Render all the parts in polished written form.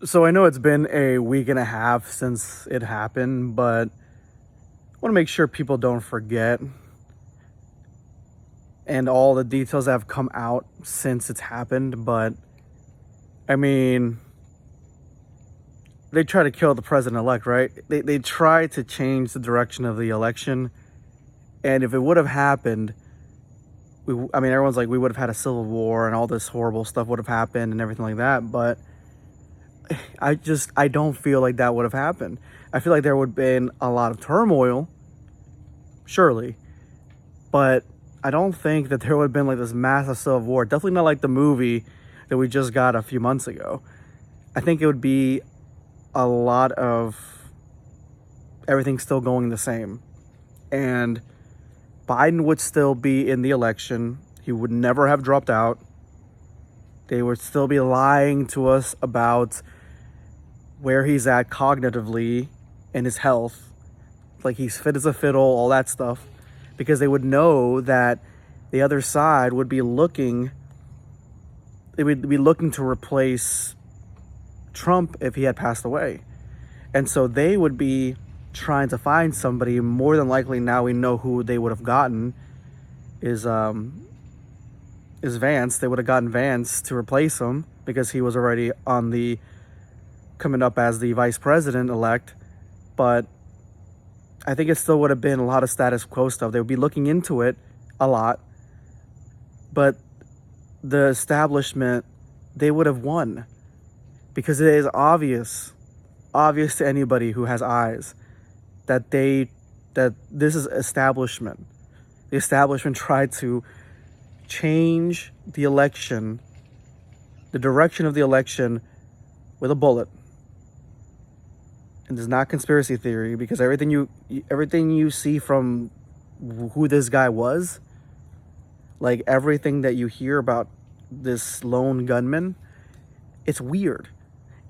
So I know it's been a week and a half since it happened, but I want to make sure people don't forget and all the details that have come out since it's happened. But I mean, they try to kill the president elect, right? They try to change the direction of the election. And if it would have happened, I mean, everyone's like, we would have had a civil war and all this horrible stuff would have happened and everything like that. But I don't feel like that would have happened. I feel like there would have been a lot of turmoil, surely, but I don't think that there would have been like this massive civil war. Definitely not like the movie that we just got a few months ago. I think it would be a lot of everything still going the same. And Biden would still be in the election. He would never have dropped out. They would still be lying to us about where he's at cognitively and his health. Like he's fit as a fiddle, all that stuff. Because they would know that the other side would be looking, they would be looking to replace Trump if he had passed away. And so they would be trying to find somebody. More than likely, now we know who they would have gotten is Vance. They would have gotten Vance to replace him because he was already on the coming up as the vice president elect. But I think it still would have been a lot of status quo stuff. They would be looking into it a lot, but the establishment, they would have won because it is obvious to anybody who has eyes that this is establishment. The establishment tried to change the election, the direction of the election, with a bullet. And it's not conspiracy theory because everything you see from who this guy was, like everything that you hear about this lone gunman, it's weird.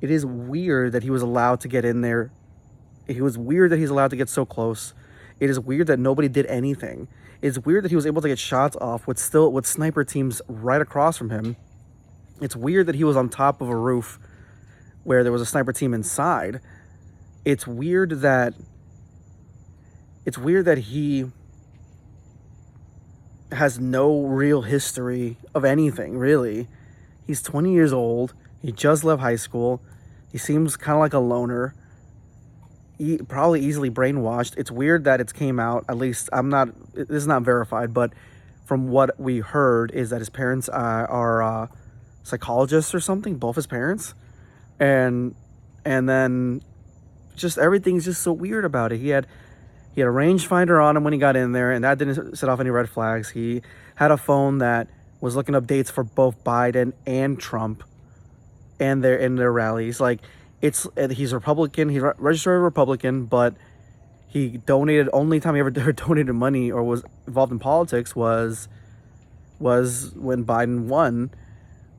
It is weird that he was allowed to get in there. It was weird that he's allowed to get so close. It is weird that nobody did anything. It's weird that he was able to get shots off with sniper teams right across from him. It's weird that he was on top of a roof where there was a sniper team inside. It's weird that he has no real history of anything, really. He's 20 years old. He just left high school. He seems kind of like a loner. Probably easily brainwashed. It's weird that it came out, at least this is not verified, but from what we heard is that his parents are psychologists or something, both his parents. And then just everything's just so weird about it. He had a rangefinder on him when he got in there, and that didn't set off any red flags. He had a phone that was looking up dates for both Biden and Trump and their rallies. Like he's Republican, he's registered Republican, but he donated, only time he ever donated money or was involved in politics was when Biden won.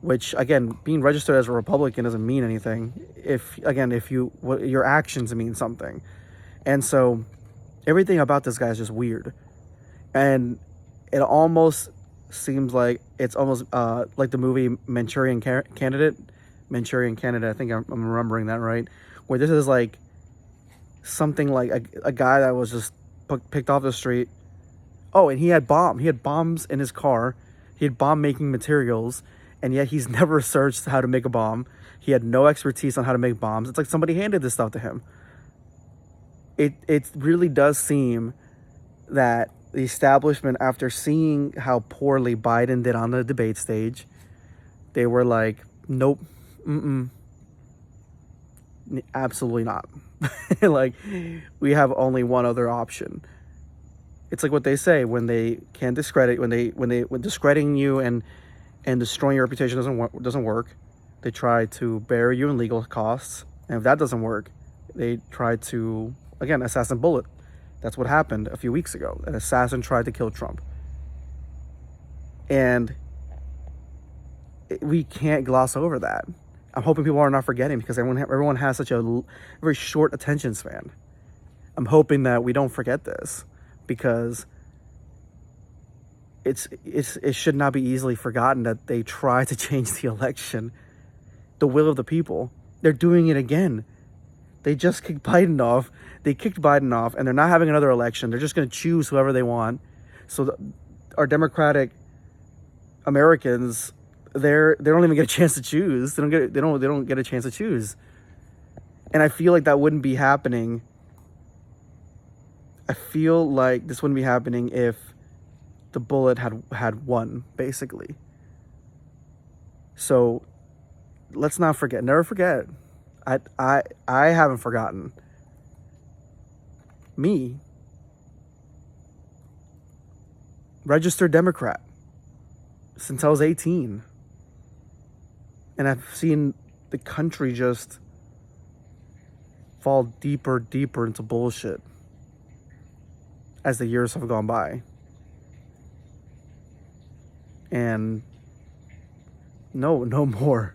Which, again, being registered as a Republican doesn't mean anything. Your actions mean something. And so everything about this guy is just weird. And it almost seems like it's almost like the movie Manchurian Candidate. I think I'm remembering that right. Where this is like something like a guy that was just picked off the street. Oh, and he had bombs in his car. He had bomb-making materials. And yet he's never searched how to make a bomb. He had no expertise on how to make bombs. It's like somebody handed this stuff to him. It really does seem that the establishment, after seeing how poorly Biden did on the debate stage, they were like, nope, absolutely not. Like, we have only one other option. It's like what they say when they can't discredit, when discrediting you and destroying your reputation doesn't work. They try to bury you in legal costs, and if that doesn't work, they try to, again, assassin bullet. That's what happened a few weeks ago. An assassin tried to kill Trump, and we can't gloss over that. I'm hoping people are not forgetting because everyone has such a very short attention span. I'm hoping that we don't forget this because it should not be easily forgotten that they try to change the election, the will of the people. They're doing it again. They just kicked Biden off. They kicked Biden off, and they're not having another election. They're just going to choose whoever they want. So our Democratic Americans, they don't even get a chance to choose. They don't get a chance to choose. And I feel like that wouldn't be happening. I feel like this wouldn't be happening if the bullet had won, basically. So let's not forget. Never forget. I haven't forgotten. Me, registered Democrat since I was 18. And I've seen the country just fall deeper, deeper into bullshit as the years have gone by. And no more.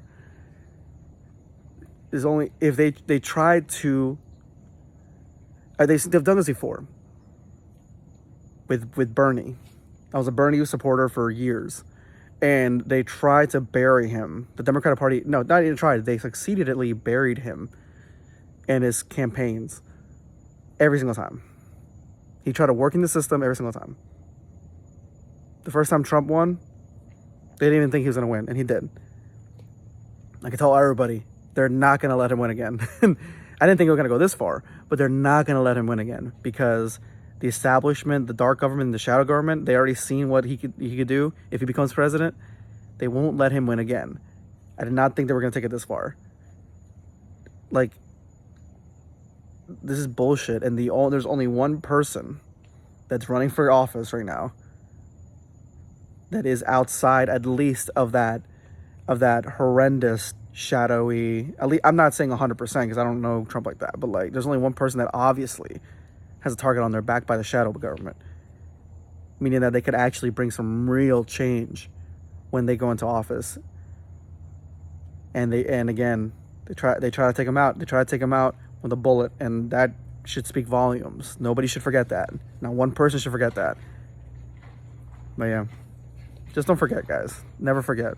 There's only, if they tried to, they've done this before with Bernie. I was a Bernie supporter for years, and they tried to bury him. The Democratic Party, no, not even tried. They succeededly buried him in his campaigns every single time. He tried to work in the system every single time. The first time Trump won, they didn't even think he was going to win, and he did. I can tell everybody, they're not going to let him win again. I didn't think it was going to go this far, but they're not going to let him win again because the establishment, the dark government, the shadow government, they already seen what he could do if he becomes president. They won't let him win again. I did not think they were going to take it this far. Like, this is bullshit, and there's only one person that's running for office right now that is outside, at least, of that horrendous, shadowy, at least, I'm not saying 100% because I don't know Trump like that, but like, there's only one person that obviously has a target on their back by the shadow government, meaning that they could actually bring some real change when they go into office. And again, they try to take him out. They try to take him out with a bullet, and that should speak volumes. Nobody should forget that. Not one person should forget that. But yeah, just don't forget, guys. Never forget.